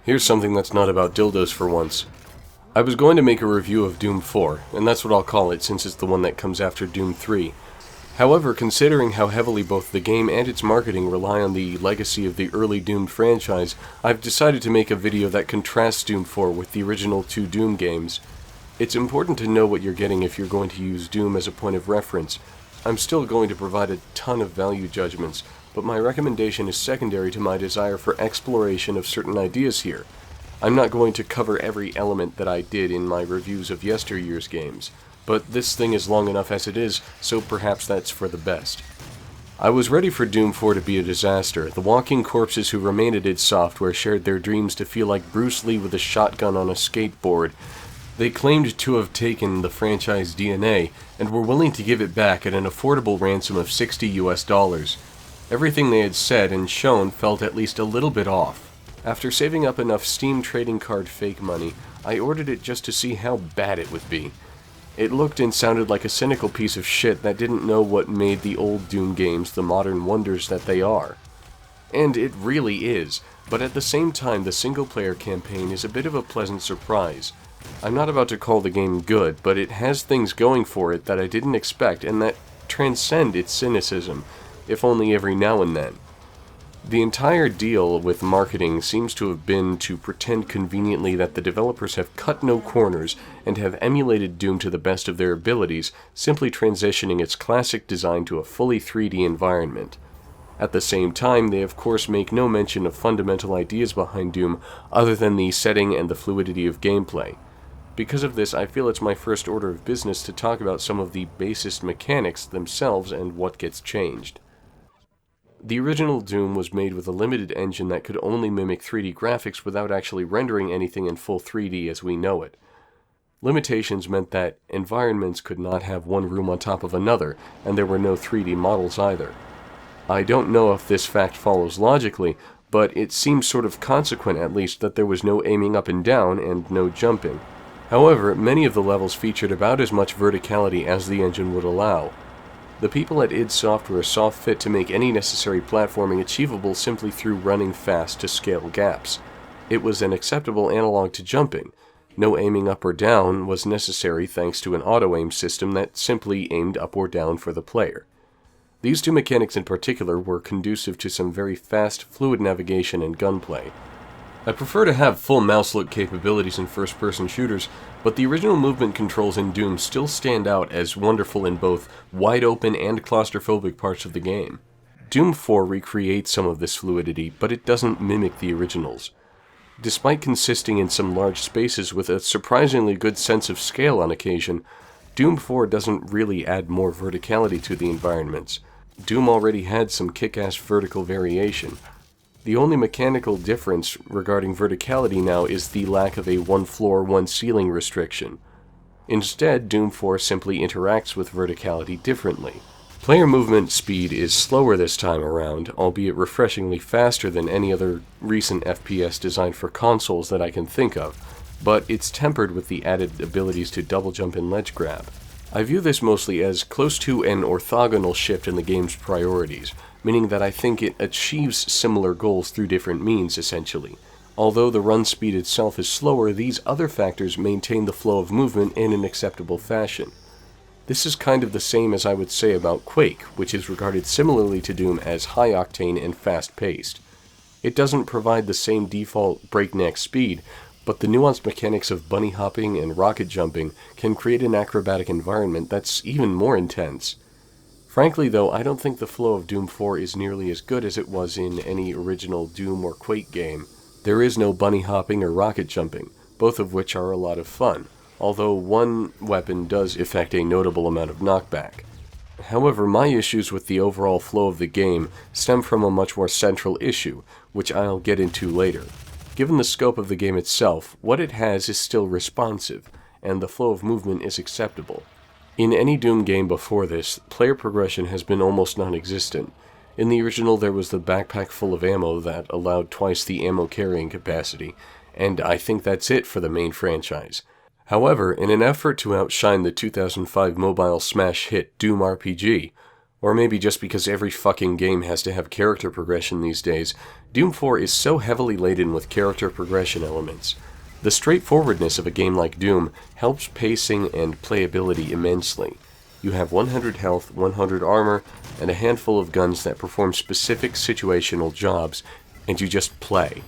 Here's something that's not about dildos for once. I was going to make a review of Doom 4, and that's what I'll call it since it's the one that comes after Doom 3. However, considering how heavily both the game and its marketing rely on the legacy of the early Doom franchise, I've decided to make a video that contrasts Doom 4 with the original two Doom games. It's important to know what you're getting if you're going to use Doom as a point of reference. I'm still going to provide a ton of value judgments, but my recommendation is secondary to my desire for exploration of certain ideas here. I'm not going to cover every element that I did in my reviews of yesteryear's games, but this thing is long enough as it is, so perhaps that's for the best. I was ready for Doom 4 to be a disaster. The walking corpses who remained at id Software shared their dreams to feel like Bruce Lee with a shotgun on a skateboard. They claimed to have taken the franchise DNA and were willing to give it back at an affordable ransom of $60 US. Everything they had said and shown felt at least a little bit off. After saving up enough Steam trading card fake money, I ordered it just to see how bad it would be. It looked and sounded like a cynical piece of shit that didn't know what made the old Doom games the modern wonders that they are. And it really is, but at the same time the single-player campaign is a bit of a pleasant surprise. I'm not about to call the game good, but it has things going for it that I didn't expect and that transcend its cynicism, if only every now and then. The entire deal with marketing seems to have been to pretend conveniently that the developers have cut no corners and have emulated Doom to the best of their abilities, simply transitioning its classic design to a fully 3D environment. At the same time, they of course make no mention of fundamental ideas behind Doom other than the setting and the fluidity of gameplay. Because of this, I feel it's my first order of business to talk about some of the basest mechanics themselves and what gets changed. The original Doom was made with a limited engine that could only mimic 3D graphics without actually rendering anything in full 3D as we know it. Limitations meant that environments could not have one room on top of another, and there were no 3D models either. I don't know if this fact follows logically, but it seems sort of consequent at least that there was no aiming up and down and no jumping. However, many of the levels featured about as much verticality as the engine would allow. The people at id Software saw fit to make any necessary platforming achievable simply through running fast to scale gaps. It was an acceptable analog to jumping. No aiming up or down was necessary thanks to an auto-aim system that simply aimed up or down for the player. These two mechanics in particular were conducive to some very fast, fluid navigation and gunplay. I prefer to have full mouse-look capabilities in first-person shooters, but the original movement controls in Doom still stand out as wonderful in both wide-open and claustrophobic parts of the game. Doom 4 recreates some of this fluidity, but it doesn't mimic the originals. Despite consisting in some large spaces with a surprisingly good sense of scale on occasion, Doom 4 doesn't really add more verticality to the environments. Doom already had some kick-ass vertical variation. The only mechanical difference regarding verticality now is the lack of a one floor, one ceiling restriction. Instead, Doom 4 simply interacts with verticality differently. Player movement speed is slower this time around, albeit refreshingly faster than any other recent FPS designed for consoles that I can think of, but it's tempered with the added abilities to double jump and ledge grab. I view this mostly as close to an orthogonal shift in the game's priorities, meaning that I think it achieves similar goals through different means, essentially. Although the run speed itself is slower, these other factors maintain the flow of movement in an acceptable fashion. This is kind of the same as I would say about Quake, which is regarded similarly to Doom as high-octane and fast-paced. It doesn't provide the same default breakneck speed, but the nuanced mechanics of bunny hopping and rocket jumping can create an acrobatic environment that's even more intense. Frankly though, I don't think the flow of Doom 4 is nearly as good as it was in any original Doom or Quake game. There is no bunny hopping or rocket jumping, both of which are a lot of fun, although one weapon does effect a notable amount of knockback. However, my issues with the overall flow of the game stem from a much more central issue, which I'll get into later. Given the scope of the game itself, what it has is still responsive, and the flow of movement is acceptable. In any Doom game before this, player progression has been almost non-existent. In the original, there was the backpack full of ammo that allowed twice the ammo carrying capacity, and I think that's it for the main franchise. However, in an effort to outshine the 2005 mobile smash hit Doom RPG, Or maybe just because every fucking game has to have character progression these days, Doom 4 is so heavily laden with character progression elements. The straightforwardness of a game like Doom helps pacing and playability immensely. You have 100 health, 100 armor, and a handful of guns that perform specific situational jobs, and you just play.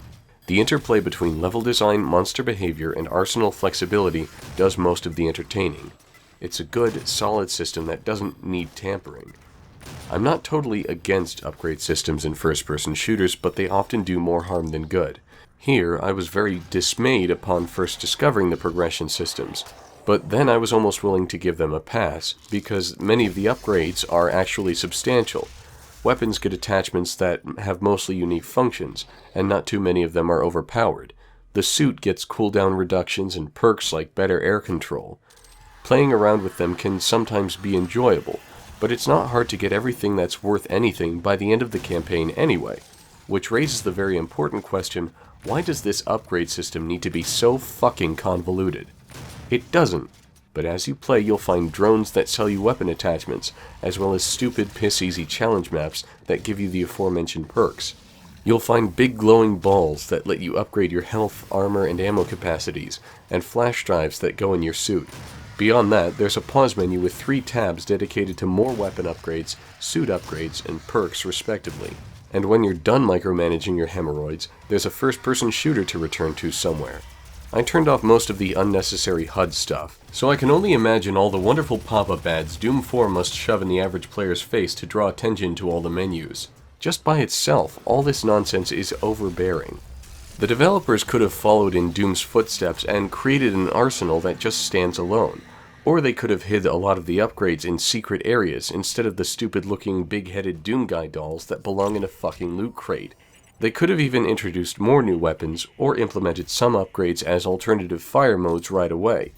The interplay between level design, monster behavior, and arsenal flexibility does most of the entertaining. It's a good, solid system that doesn't need tampering. I'm not totally against upgrade systems in first-person shooters, but they often do more harm than good. Here, I was very dismayed upon first discovering the progression systems, but then I was almost willing to give them a pass, because many of the upgrades are actually substantial. Weapons get attachments that have mostly unique functions, and not too many of them are overpowered. The suit gets cooldown reductions and perks like better air control. Playing around with them can sometimes be enjoyable, but it's not hard to get everything that's worth anything by the end of the campaign anyway. Which raises the very important question, why does this upgrade system need to be so fucking convoluted? It doesn't, but as you play you'll find drones that sell you weapon attachments, as well as stupid piss-easy challenge maps that give you the aforementioned perks. You'll find big glowing balls that let you upgrade your health, armor, and ammo capacities, and flash drives that go in your suit. Beyond that, there's a pause menu with 3 tabs dedicated to more weapon upgrades, suit upgrades, and perks respectively. And when you're done micromanaging your hemorrhoids, there's a first-person shooter to return to somewhere. I turned off most of the unnecessary HUD stuff, so I can only imagine all the wonderful pop-up ads Doom 4 must shove in the average player's face to draw attention to all the menus. Just by itself, all this nonsense is overbearing. The developers could have followed in Doom's footsteps and created an arsenal that just stands alone. Or they could have hid a lot of the upgrades in secret areas instead of the stupid-looking big-headed Doom Guy dolls that belong in a fucking loot crate. They could have even introduced more new weapons or implemented some upgrades as alternative fire modes right away.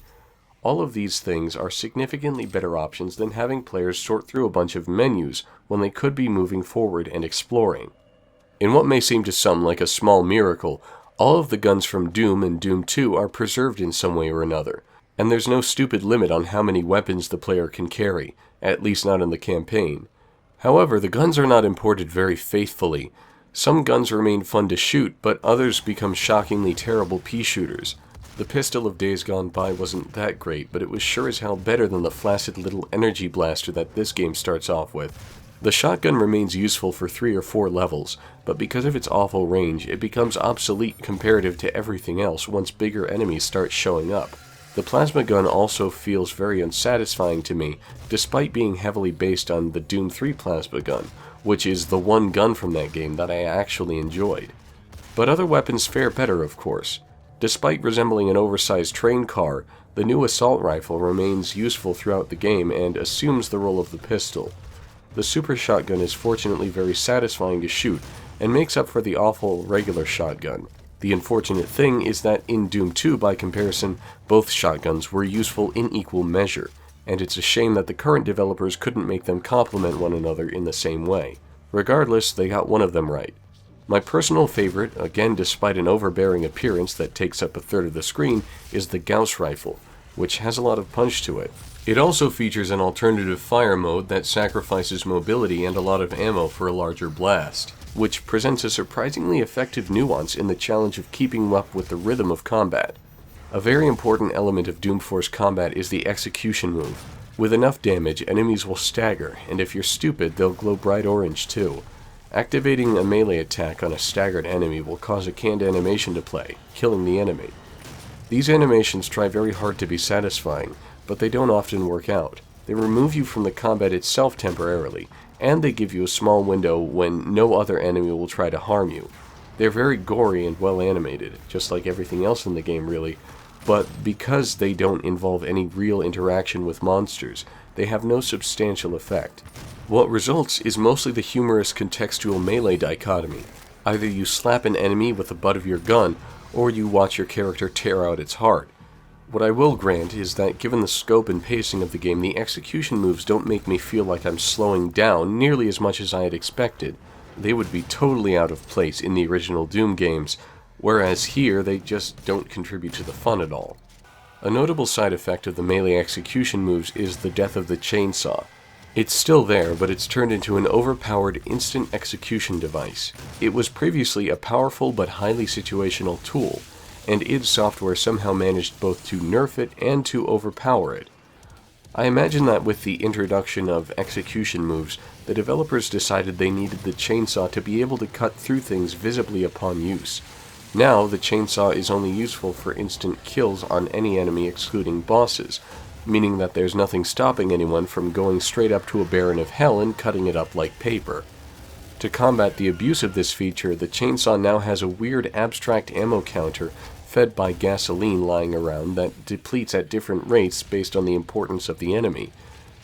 All of these things are significantly better options than having players sort through a bunch of menus when they could be moving forward and exploring. In what may seem to some like a small miracle, all of the guns from Doom and Doom 2 are preserved in some way or another. And there's no stupid limit on how many weapons the player can carry, at least not in the campaign. However, the guns are not imported very faithfully. Some guns remain fun to shoot, but others become shockingly terrible pea shooters. The pistol of Days Gone By wasn't that great, but it was sure as hell better than the flaccid little energy blaster that this game starts off with. The shotgun remains useful for 3 or 4 levels, but because of its awful range, it becomes obsolete comparative to everything else once bigger enemies start showing up. The plasma gun also feels very unsatisfying to me, despite being heavily based on the Doom 3 plasma gun, which is the one gun from that game that I actually enjoyed. But other weapons fare better, of course. Despite resembling an oversized train car, the new assault rifle remains useful throughout the game and assumes the role of the pistol. The super shotgun is fortunately very satisfying to shoot, and makes up for the awful regular shotgun. The unfortunate thing is that in Doom 2, by comparison, both shotguns were useful in equal measure, and it's a shame that the current developers couldn't make them complement one another in the same way. Regardless, they got one of them right. My personal favorite, again despite an overbearing appearance that takes up a third of the screen, is the Gauss rifle, which has a lot of punch to it. It also features an alternative fire mode that sacrifices mobility and a lot of ammo for a larger blast, which presents a surprisingly effective nuance in the challenge of keeping up with the rhythm of combat. A very important element of Doom 4's combat is the execution move. With enough damage, enemies will stagger, and if you're stupid, they'll glow bright orange too. Activating a melee attack on a staggered enemy will cause a canned animation to play, killing the enemy. These animations try very hard to be satisfying, but they don't often work out. They remove you from the combat itself temporarily, and they give you a small window when no other enemy will try to harm you. They're very gory and well animated, just like everything else in the game really, but because they don't involve any real interaction with monsters, they have no substantial effect. What results is mostly the humorous contextual melee dichotomy. Either you slap an enemy with the butt of your gun, or you watch your character tear out its heart. What I will grant is that given the scope and pacing of the game, the execution moves don't make me feel like I'm slowing down nearly as much as I had expected. They would be totally out of place in the original Doom games, whereas here they just don't contribute to the fun at all. A notable side effect of the melee execution moves is the death of the chainsaw. It's still there, but it's turned into an overpowered instant execution device. It was previously a powerful but highly situational tool, and id Software somehow managed both to nerf it and to overpower it. I imagine that with the introduction of execution moves, the developers decided they needed the chainsaw to be able to cut through things visibly upon use. Now, the chainsaw is only useful for instant kills on any enemy excluding bosses, meaning that there's nothing stopping anyone from going straight up to a Baron of Hell and cutting it up like paper. To combat the abuse of this feature, the chainsaw now has a weird abstract ammo counter fed by gasoline lying around that depletes at different rates based on the importance of the enemy.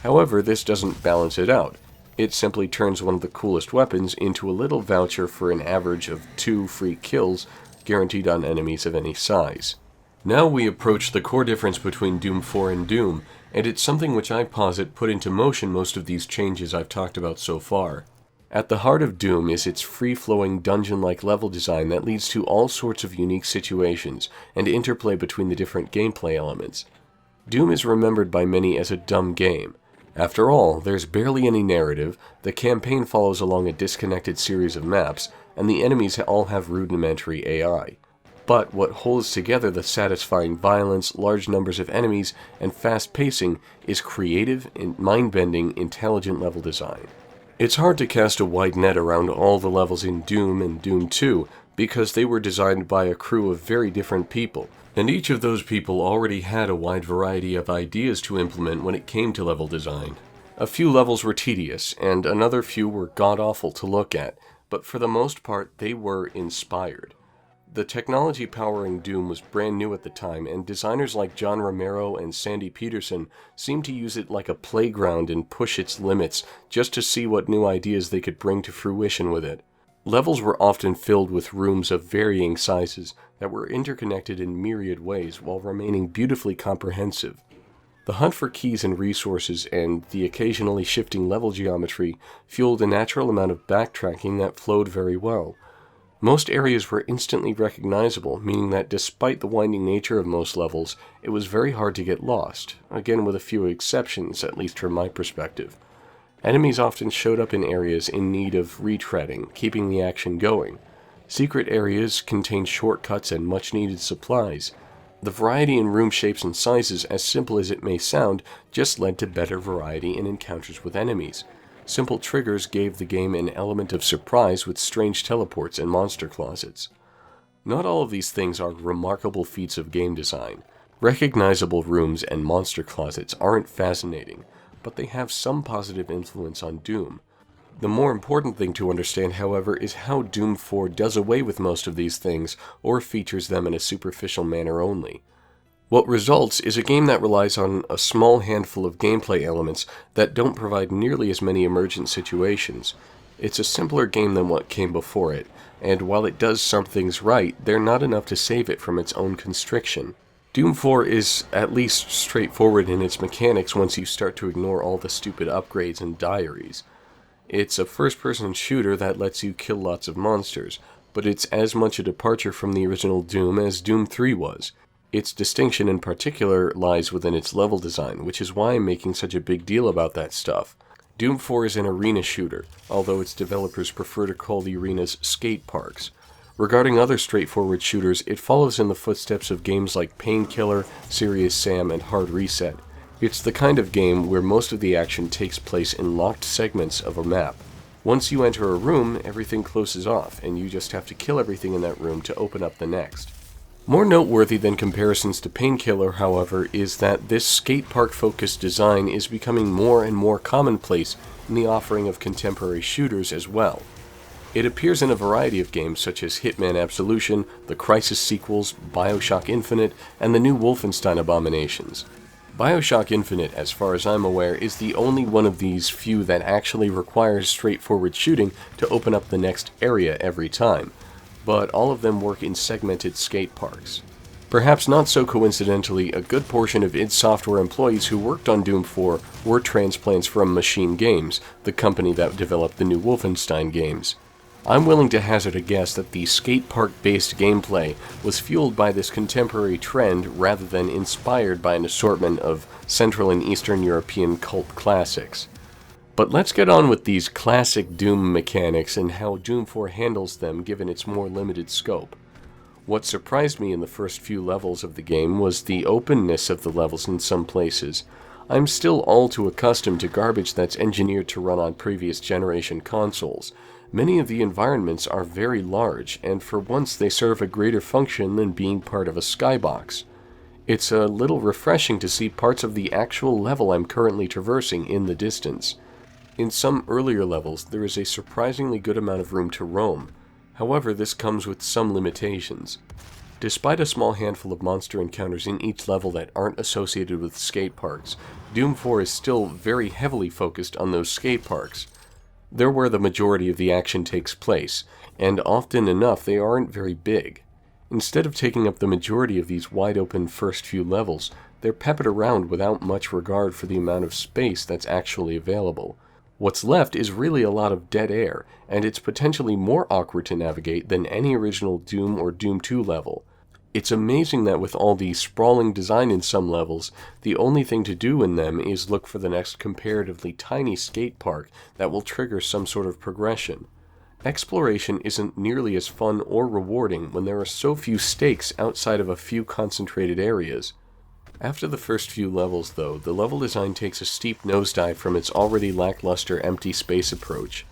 However, this doesn't balance it out. It simply turns one of the coolest weapons into a little voucher for an average of 2 free kills guaranteed on enemies of any size. Now we approach the core difference between Doom 4 and Doom, and it's something which I posit put into motion most of these changes I've talked about so far. At the heart of Doom is its free-flowing dungeon-like level design that leads to all sorts of unique situations and interplay between the different gameplay elements. Doom is remembered by many as a dumb game. After all, there's barely any narrative, the campaign follows along a disconnected series of maps, and the enemies all have rudimentary AI. But what holds together the satisfying violence, large numbers of enemies, and fast pacing is creative and mind-bending, intelligent level design. It's hard to cast a wide net around all the levels in Doom and Doom 2 because they were designed by a crew of very different people, and each of those people already had a wide variety of ideas to implement when it came to level design. A few levels were tedious, and another few were god-awful to look at, but for the most part they were inspired. The technology powering Doom was brand new at the time, and designers like John Romero and Sandy Peterson seemed to use it like a playground and push its limits just to see what new ideas they could bring to fruition with it. Levels were often filled with rooms of varying sizes that were interconnected in myriad ways while remaining beautifully comprehensive. The hunt for keys and resources and the occasionally shifting level geometry fueled a natural amount of backtracking that flowed very well. Most areas were instantly recognizable, meaning that despite the winding nature of most levels, it was very hard to get lost, again with a few exceptions, at least from my perspective. Enemies often showed up in areas in need of retreading, keeping the action going. Secret areas contained shortcuts and much-needed supplies. The variety in room shapes and sizes, as simple as it may sound, just led to better variety in encounters with enemies. Simple triggers gave the game an element of surprise with strange teleports and monster closets. Not all of these things are remarkable feats of game design. Recognizable rooms and monster closets aren't fascinating, but they have some positive influence on Doom. The more important thing to understand, however, is how Doom 4 does away with most of these things, or features them in a superficial manner only. What results is a game that relies on a small handful of gameplay elements that don't provide nearly as many emergent situations. It's a simpler game than what came before it, and while it does some things right, they're not enough to save it from its own constriction. Doom 4 is at least straightforward in its mechanics once you start to ignore all the stupid upgrades and diaries. It's a first-person shooter that lets you kill lots of monsters, but it's as much a departure from the original Doom as Doom 3 was. Its distinction in particular lies within its level design, which is why I'm making such a big deal about that stuff. Doom 4 is an arena shooter, although its developers prefer to call the arenas skate parks. Regarding other straightforward shooters, it follows in the footsteps of games like Painkiller, Serious Sam, and Hard Reset. It's the kind of game where most of the action takes place in locked segments of a map. Once you enter a room, everything closes off, and you just have to kill everything in that room to open up the next. More noteworthy than comparisons to Painkiller, however, is that this skate park-focused design is becoming more and more commonplace in the offering of contemporary shooters as well. It appears in a variety of games such as Hitman Absolution, the Crysis sequels, BioShock Infinite, and the new Wolfenstein Abominations. BioShock Infinite, as far as I'm aware, is the only one of these few that actually requires straightforward shooting to open up the next area every time, but all of them work in segmented skate parks. Perhaps not so coincidentally, a good portion of id Software employees who worked on Doom 4 were transplants from Machine Games, the company that developed the new Wolfenstein games. I'm willing to hazard a guess that the skate park-based gameplay was fueled by this contemporary trend rather than inspired by an assortment of Central and Eastern European cult classics. But let's get on with these classic Doom mechanics and how Doom 4 handles them given its more limited scope. What surprised me in the first few levels of the game was the openness of the levels in some places. I'm still all too accustomed to garbage that's engineered to run on previous generation consoles. Many of the environments are very large, and for once they serve a greater function than being part of a skybox. It's a little refreshing to see parts of the actual level I'm currently traversing in the distance. In some earlier levels, there is a surprisingly good amount of room to roam. However, this comes with some limitations. Despite a small handful of monster encounters in each level that aren't associated with skate parks, Doom 4 is still very heavily focused on those skate parks. They're where the majority of the action takes place, and often enough they aren't very big. Instead of taking up the majority of these wide-open first few levels, they're peppered around without much regard for the amount of space that's actually available. What's left is really a lot of dead air, and it's potentially more awkward to navigate than any original Doom or Doom 2 level. It's amazing that with all the sprawling design in some levels, the only thing to do in them is look for the next comparatively tiny skate park that will trigger some sort of progression. Exploration isn't nearly as fun or rewarding when there are so few stakes outside of a few concentrated areas. After the first few levels, though, the level design takes a steep nosedive from its already lackluster empty space approach.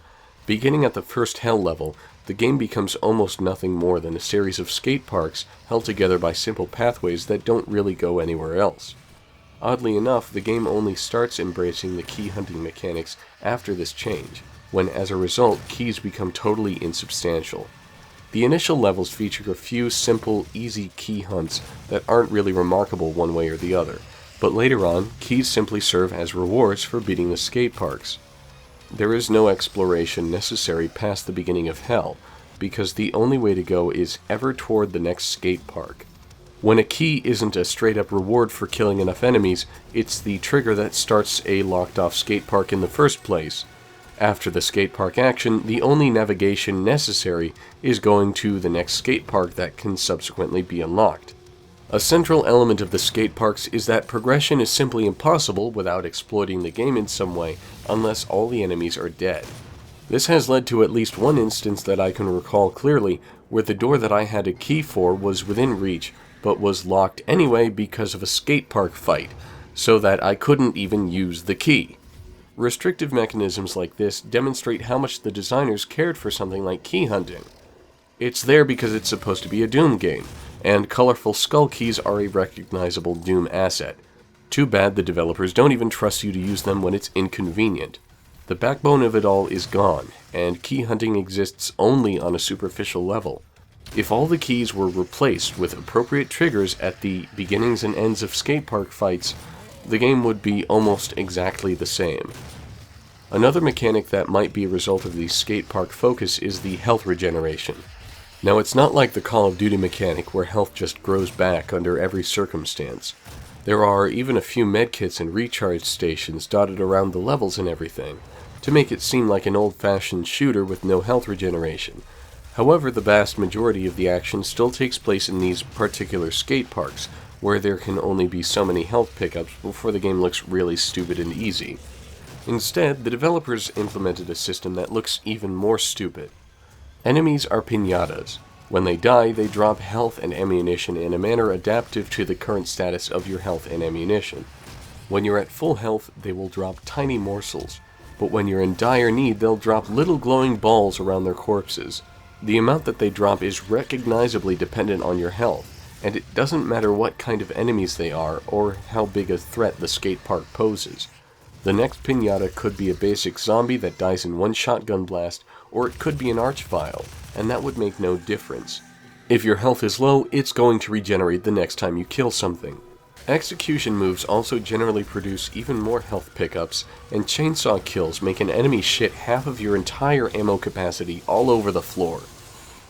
Beginning at the first Hell level, the game becomes almost nothing more than a series of skate parks held together by simple pathways that don't really go anywhere else. Oddly enough, the game only starts embracing the key hunting mechanics after this change, when as a result, keys become totally insubstantial. The initial levels feature a few simple, easy key hunts that aren't really remarkable one way or the other, but later on, keys simply serve as rewards for beating the skate parks. There is no exploration necessary past the beginning of Hell, because the only way to go is ever toward the next skate park. When a key isn't a straight-up reward for killing enough enemies, it's the trigger that starts a locked-off skate park in the first place. After the skate park action, the only navigation necessary is going to the next skate park that can subsequently be unlocked. A central element of the skate parks is that progression is simply impossible without exploiting the game in some way, unless all the enemies are dead. This has led to at least one instance that I can recall clearly, where the door that I had a key for was within reach, but was locked anyway because of a skate park fight, so that I couldn't even use the key. Restrictive mechanisms like this demonstrate how much the designers cared for something like key hunting. It's there because it's supposed to be a Doom game, and colorful skull keys are a recognizable Doom asset. Too bad the developers don't even trust you to use them when it's inconvenient. The backbone of it all is gone, and key hunting exists only on a superficial level. If all the keys were replaced with appropriate triggers at the beginnings and ends of skate park fights, the game would be almost exactly the same. Another mechanic that might be a result of the skate park focus is the health regeneration. Now, it's not like the Call of Duty mechanic where health just grows back under every circumstance. There are even a few medkits and recharge stations dotted around the levels and everything, to make it seem like an old-fashioned shooter with no health regeneration. However, the vast majority of the action still takes place in these particular skate parks, where there can only be so many health pickups before the game looks really stupid and easy. Instead, the developers implemented a system that looks even more stupid. Enemies are piñatas. When they die, they drop health and ammunition in a manner adaptive to the current status of your health and ammunition. When you're at full health, they will drop tiny morsels, but when you're in dire need, they'll drop little glowing balls around their corpses. The amount that they drop is recognizably dependent on your health, and it doesn't matter what kind of enemies they are or how big a threat the skate park poses. The next piñata could be a basic zombie that dies in one shotgun blast, or it could be an archvile, and that would make no difference. If your health is low, it's going to regenerate the next time you kill something. Execution moves also generally produce even more health pickups, and chainsaw kills make an enemy shit half of your entire ammo capacity all over the floor.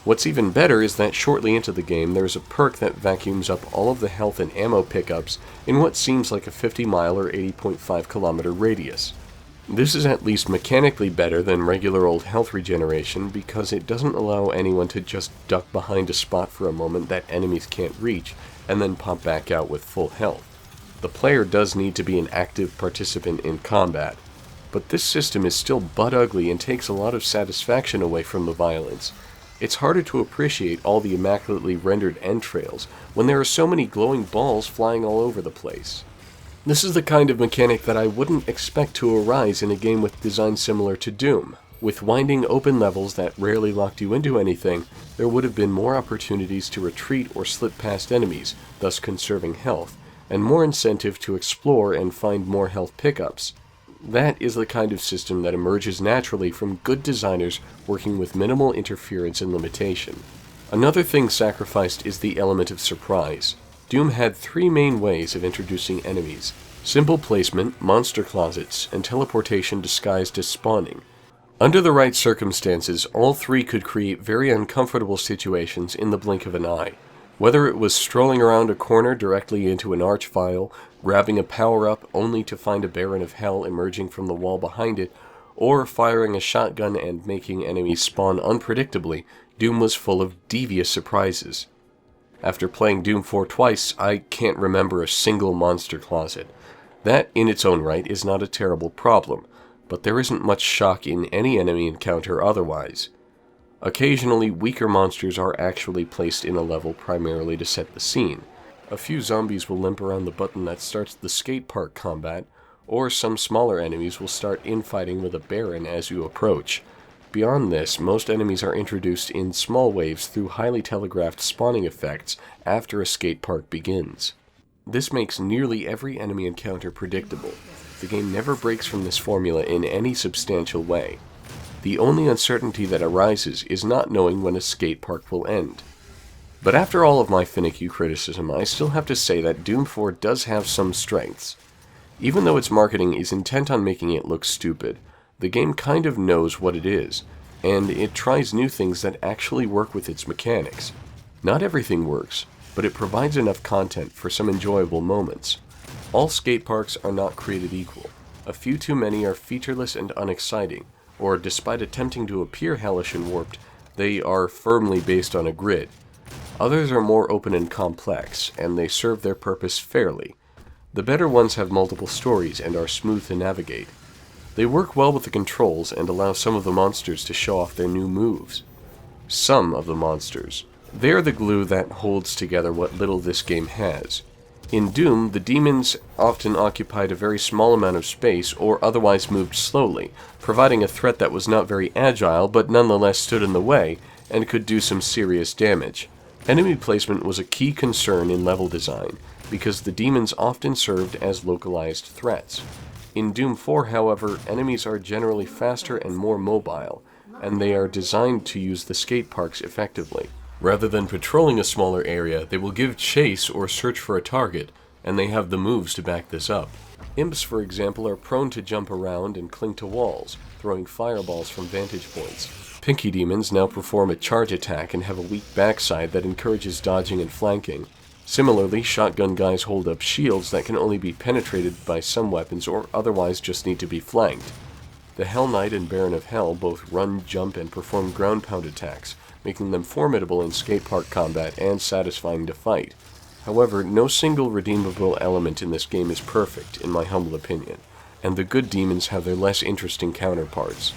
What's even better is that shortly into the game there's a perk that vacuums up all of the health and ammo pickups in what seems like a 50-mile or 80.5-kilometer radius. This is at least mechanically better than regular old health regeneration because it doesn't allow anyone to just duck behind a spot for a moment that enemies can't reach and then pop back out with full health. The player does need to be an active participant in combat, but this system is still butt ugly and takes a lot of satisfaction away from the violence. It's harder to appreciate all the immaculately rendered entrails when there are so many glowing balls flying all over the place. This is the kind of mechanic that I wouldn't expect to arise in a game with design similar to Doom. With winding open levels that rarely locked you into anything, there would have been more opportunities to retreat or slip past enemies, thus conserving health, and more incentive to explore and find more health pickups. That is the kind of system that emerges naturally from good designers working with minimal interference and limitation. Another thing sacrificed is the element of surprise. Doom had 3 main ways of introducing enemies: simple placement, monster closets, and teleportation disguised as spawning. Under the right circumstances, all 3 could create very uncomfortable situations in the blink of an eye. Whether it was strolling around a corner directly into an archvile, grabbing a power-up only to find a Baron of Hell emerging from the wall behind it, or firing a shotgun and making enemies spawn unpredictably, Doom was full of devious surprises. After playing Doom 4 twice, I can't remember a single monster closet. That, in its own right, is not a terrible problem, but there isn't much shock in any enemy encounter otherwise. Occasionally, weaker monsters are actually placed in a level primarily to set the scene. A few zombies will limp around the button that starts the skate park combat, or some smaller enemies will start infighting with a Baron as you approach. Beyond this, most enemies are introduced in small waves through highly telegraphed spawning effects after a skate park begins. This makes nearly every enemy encounter predictable. The game never breaks from this formula in any substantial way. The only uncertainty that arises is not knowing when a skate park will end. But after all of my finicky criticism, I still have to say that Doom 4 does have some strengths. Even though its marketing is intent on making it look stupid, the game kind of knows what it is, and it tries new things that actually work with its mechanics. Not everything works, but it provides enough content for some enjoyable moments. All skate parks are not created equal. A few too many are featureless and unexciting, or despite attempting to appear hellish and warped, they are firmly based on a grid. Others are more open and complex, and they serve their purpose fairly. The better ones have multiple stories and are smooth to navigate. They work well with the controls and allow some of the monsters to show off their new moves. Some of the monsters. They are the glue that holds together what little this game has. In Doom, the demons often occupied a very small amount of space or otherwise moved slowly, providing a threat that was not very agile but nonetheless stood in the way and could do some serious damage. Enemy placement was a key concern in level design, because the demons often served as localized threats. In Doom 4, however, enemies are generally faster and more mobile, and they are designed to use the skate parks effectively. Rather than patrolling a smaller area, they will give chase or search for a target, and they have the moves to back this up. Imps, for example, are prone to jump around and cling to walls, throwing fireballs from vantage points. Pinky demons now perform a charge attack and have a weak backside that encourages dodging and flanking. Similarly, shotgun guys hold up shields that can only be penetrated by some weapons or otherwise just need to be flanked. The Hell Knight and Baron of Hell both run, jump, and perform ground pound attacks, making them formidable in skate park combat and satisfying to fight. However, no single redeemable element in this game is perfect, in my humble opinion, and the good demons have their less interesting counterparts.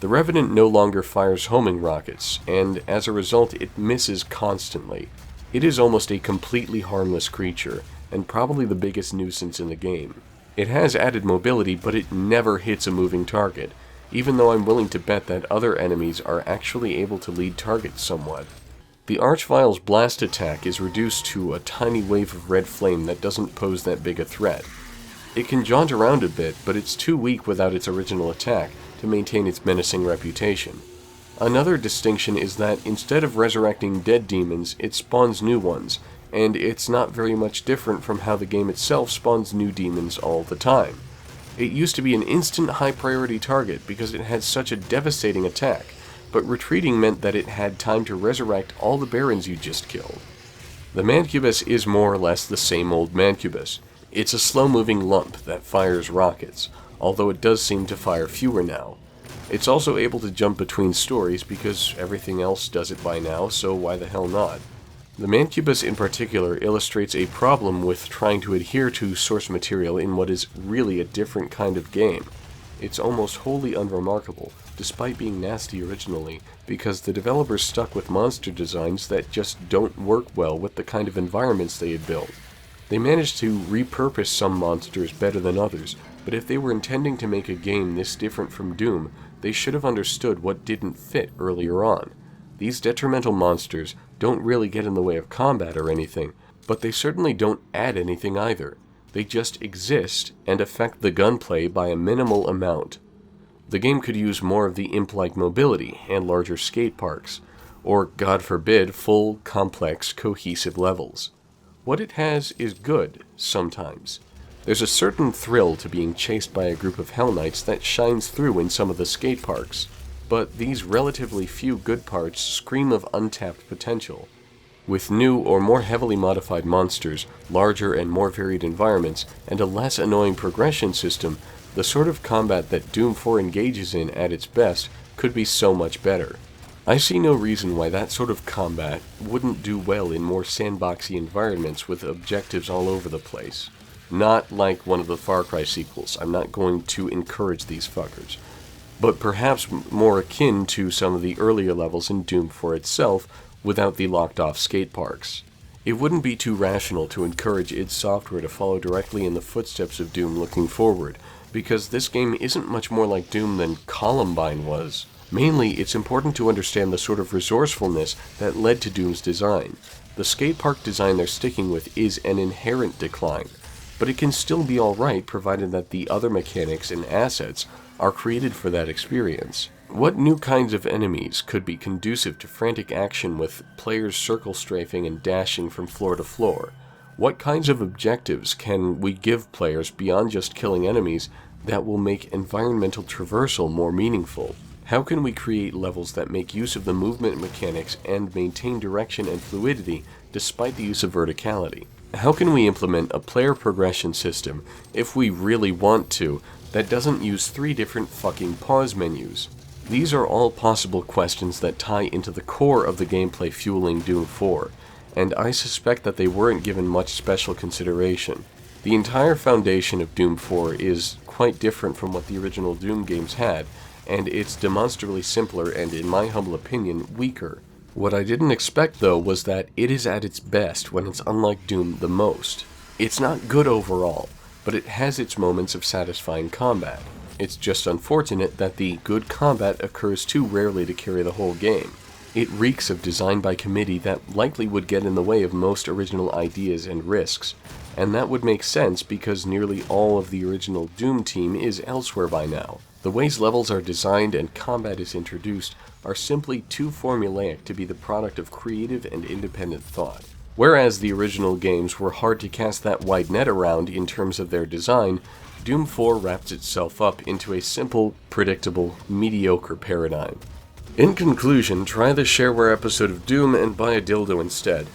The Revenant no longer fires homing rockets, and as a result it misses constantly. It is almost a completely harmless creature, and probably the biggest nuisance in the game. It has added mobility, but it never hits a moving target, even though I'm willing to bet that other enemies are actually able to lead targets somewhat. The Archvile's blast attack is reduced to a tiny wave of red flame that doesn't pose that big a threat. It can jaunt around a bit, but it's too weak without its original attack to maintain its menacing reputation. Another distinction is that instead of resurrecting dead demons, it spawns new ones, and it's not very much different from how the game itself spawns new demons all the time. It used to be an instant high-priority target because it had such a devastating attack, but retreating meant that it had time to resurrect all the barons you just killed. The Mancubus is more or less the same old Mancubus. It's a slow-moving lump that fires rockets, although it does seem to fire fewer now. It's also able to jump between stories because everything else does it by now, so why the hell not? The Mancubus in particular illustrates a problem with trying to adhere to source material in what is really a different kind of game. It's almost wholly unremarkable, despite being nasty originally, because the developers stuck with monster designs that just don't work well with the kind of environments they had built. They managed to repurpose some monsters better than others, but if they were intending to make a game this different from Doom, they should have understood what didn't fit earlier on. These detrimental monsters don't really get in the way of combat or anything, but they certainly don't add anything either. They just exist and affect the gunplay by a minimal amount. The game could use more of the imp-like mobility and larger skate parks, or, God forbid, full, complex, cohesive levels. What it has is good, sometimes. There's a certain thrill to being chased by a group of Hell Knights that shines through in some of the skate parks, but these relatively few good parts scream of untapped potential. With new or more heavily modified monsters, larger and more varied environments, and a less annoying progression system, the sort of combat that Doom 4 engages in at its best could be so much better. I see no reason why that sort of combat wouldn't do well in more sandboxy environments with objectives all over the place. Not like one of the Far Cry sequels, I'm not going to encourage these fuckers. But perhaps more akin to some of the earlier levels in Doom 4 itself, without the locked-off skate parks. It wouldn't be too rational to encourage id Software to follow directly in the footsteps of Doom looking forward, because this game isn't much more like Doom than Columbine was. Mainly, it's important to understand the sort of resourcefulness that led to Doom's design. The skate park design they're sticking with is an inherent decline, but it can still be alright provided that the other mechanics and assets are created for that experience. What new kinds of enemies could be conducive to frantic action with players circle strafing and dashing from floor to floor? What kinds of objectives can we give players beyond just killing enemies that will make environmental traversal more meaningful? How can we create levels that make use of the movement mechanics and maintain direction and fluidity despite the use of verticality? How can we implement a player progression system, if we really want to, that doesn't use 3 different fucking pause menus? These are all possible questions that tie into the core of the gameplay fueling Doom 4, and I suspect that they weren't given much special consideration. The entire foundation of Doom 4 is quite different from what the original Doom games had, and it's demonstrably simpler and, in my humble opinion, weaker. What I didn't expect, though, was that it is at its best when it's unlike Doom the most. It's not good overall, but it has its moments of satisfying combat. It's just unfortunate that the good combat occurs too rarely to carry the whole game. It reeks of design by committee that likely would get in the way of most original ideas and risks, and that would make sense because nearly all of the original Doom team is elsewhere by now. The ways levels are designed and combat is introduced are simply too formulaic to be the product of creative and independent thought. Whereas the original games were hard to cast that wide net around in terms of their design, Doom 4 wraps itself up into a simple, predictable, mediocre paradigm. In conclusion, try the shareware episode of Doom and buy a dildo instead.